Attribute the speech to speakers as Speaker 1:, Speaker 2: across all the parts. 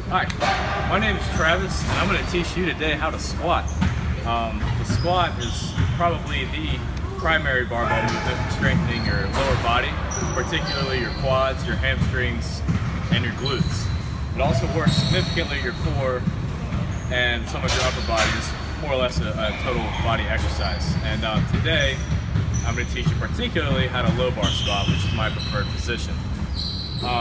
Speaker 1: Hi, my name is Travis, and I'm going to teach you today how to squat. The squat is probably the primary barbell movement for strengthening your lower body, particularly your quads, your hamstrings, and your glutes. It also works significantly your core and some of your upper body. It's more or less a total body exercise. And today, I'm going to teach you particularly how to low bar squat, which is my preferred position.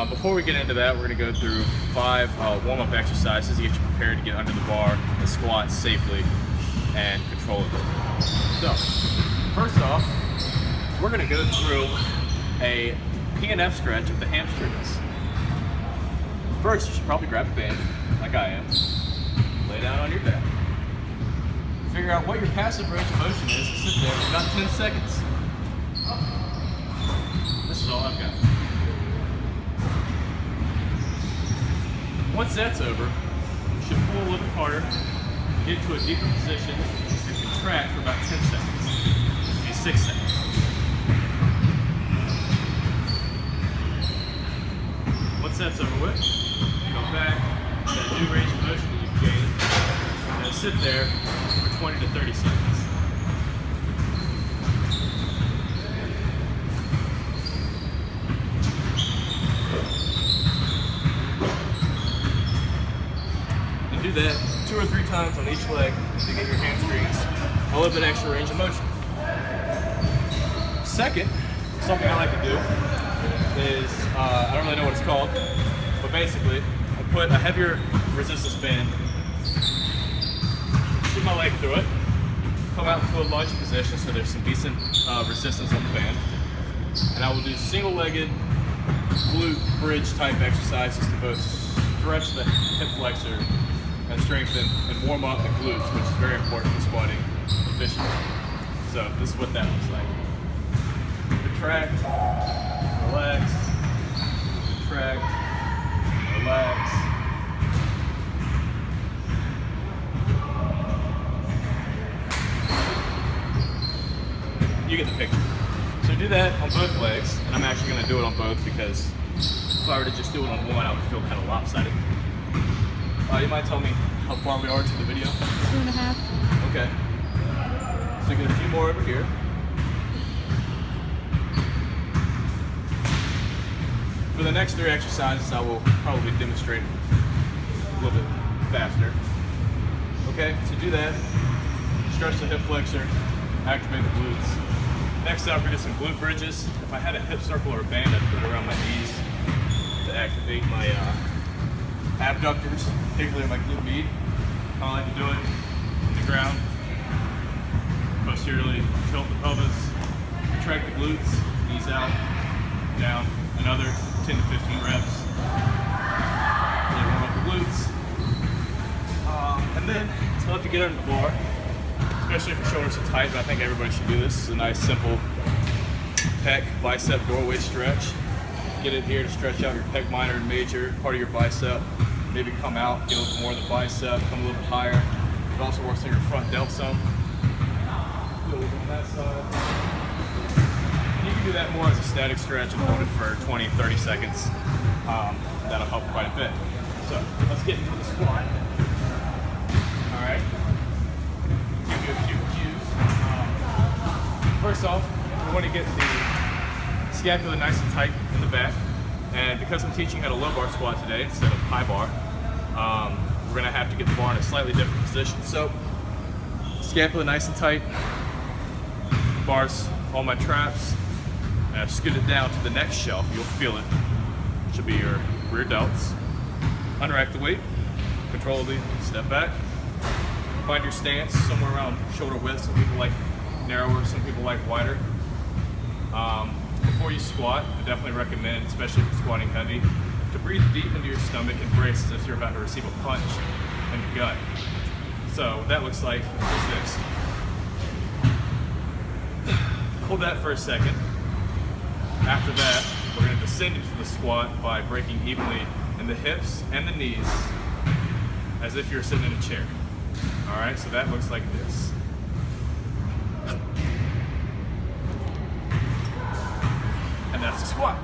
Speaker 1: Before we get into that, we're going to go through 5 warm-up exercises to get you prepared to get under the bar and squat safely and controllably. So, first off, we're going to go through a PNF stretch of the hamstrings. First, you should probably grab a band, like I am, lay down on your back. Figure out what your passive range of motion is and sit there for about 10 seconds. This is all I've got. Once that's over, you should pull a little bit harder, get to a deeper position, and contract for about 10 seconds, maybe 6 seconds. Once that's over with, go back to that new range of motion that you've gained, and then sit there for 20 to 30 seconds. Do that 2 or 3 times on each leg to get your hamstrings a little bit extra range of motion. Second, something I like to do is, I don't really know what it's called, but basically I put a heavier resistance band, shoot my leg through it, come out into a lunge position so there's some decent resistance on the band, and I will do single-legged glute bridge type exercises to both stretch the hip flexor and strengthen and warm up the glutes, which is very important for squatting efficiently. So this is what that looks like. Contract, relax, contract, relax. You get the picture. So do that on both legs, and I'm actually going to do it on both because if I were to just do it on one, I would feel kind of lopsided. You might tell me how far we are to the video?
Speaker 2: 2.5.
Speaker 1: Okay. So get a few more over here. For the next 3 exercises, I will probably demonstrate a little bit faster. Okay, so do that. Stretch the hip flexor, activate the glutes. Next up, we're going to do some glute bridges. If I had a hip circle or a band, I'd put it around my knees to activate my abductors, particularly my glute med. I like to do it on the ground. Posteriorly tilt the pelvis, contract the glutes, knees out, down, another 10 to 15 reps. Then warm up the glutes. And then it's love to get under the bar, especially if your shoulders are tight, but I think everybody should do this. It's a nice, simple pec, bicep, doorway stretch. Get in here to stretch out your pec minor and major, part of your bicep. Maybe come out, get a little more of the bicep, come a little bit higher. It also works on your front delt some. Do a little bit on that side. And you can do that more as a static stretch and hold it for 20, 30 seconds. That'll help quite a bit. So let's get into the squat. All right. Give you a few cues. First off, we want to get the scapula nice and tight in the back. And because I'm teaching how to low bar squat today instead of high bar, we're going to have to get the bar in a slightly different position. So, scapula nice and tight, bars on my traps, and I scoot it down to the next shelf. You'll feel it. It should be your rear delts. Underact the weight, controllably step back. Find your stance somewhere around shoulder width. Some people like narrower, some people like wider. Before you squat, I definitely recommend, especially if you're squatting heavy, to breathe deep into your stomach and brace as if you're about to receive a punch in your gut. So what that looks like is this. Hold that for a second. After that, we're going to descend into the squat by breaking evenly in the hips and the knees as if you're sitting in a chair. All right, so that looks like this. And that's the squat.